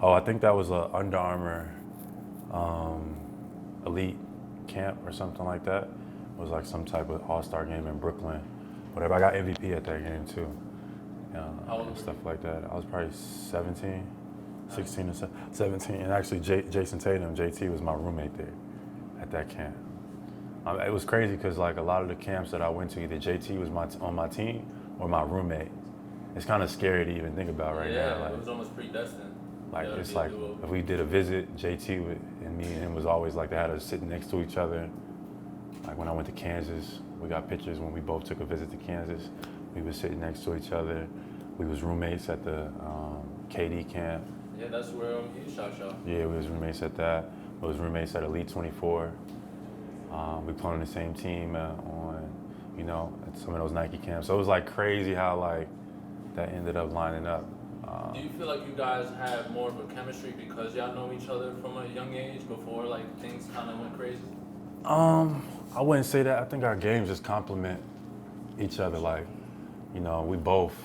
Oh, I think that was a Under Armour elite camp or something like that. It was like some type of all-star game in Brooklyn. Whatever. I got MVP at that game too. And stuff like that. I was probably 17, 16 or 17. And actually, Jayson Tatum, JT, was my roommate there at that camp. It was crazy because like a lot of the camps that I went to, either JT was on my team or my roommate. It's kind of scary to even think about right now. Like, it was almost predestined. Like it's like if we did a visit, JT and me and him was always like they had us sitting next to each other. Like when I went to Kansas, we got pictures when we both took a visit to Kansas. We were sitting next to each other. We was roommates at the KD camp. Yeah, that's where he shot. Yeah, we was roommates at that. We was roommates at Elite 24. We played on the same team on, at some of those Nike camps. So it was like crazy how like that ended up lining up. Do you feel like you guys have more of a chemistry because y'all know each other from a young age before like things kind of went crazy? I wouldn't say that. I think our games just complement each other. Like, we both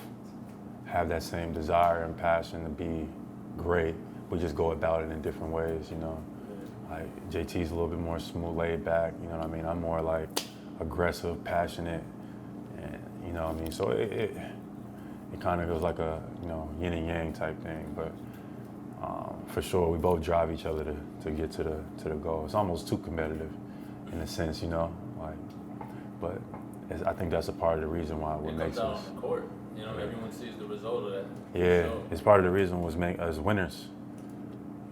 have that same desire and passion to be great. We just go about it in different ways, Like JT's a little bit more smooth, laid back, you know what I mean? I'm more like aggressive, passionate, and you know what I mean? So it kind of goes like a, yin and yang type thing, but for sure we both drive each other to get to the goal. It's almost too competitive in a sense, but I think that's a part of the reason why what makes us. On the court. Everyone sees the result of that. Yeah, it's part of the reason was make us winners,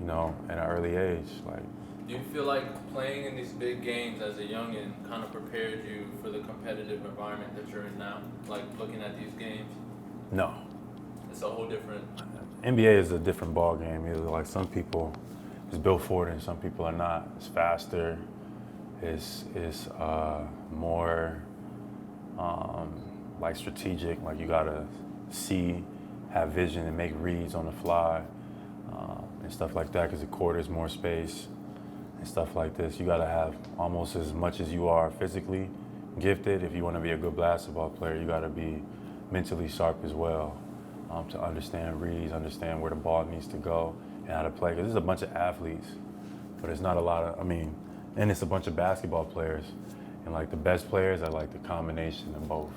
at an early age. Like, do you feel like playing in these big games as a youngin' kind of prepared you for the competitive environment that you're in now? Like looking at these games? No. It's a whole different. NBA is a different ball game. Either like some people is built for it and some people are not. It's faster. It's more like strategic. Like you gotta see, have vision, and make reads on the fly and stuff like that. Because the court is more space and stuff like this. You gotta have almost as much as you are physically gifted. If you want to be a good basketball player, you gotta be mentally sharp as well to understand reads, understand where the ball needs to go, and how to play. Because there's a bunch of athletes, but it's not a lot of. And it's a bunch of basketball players, and like the best players are like the combination of both.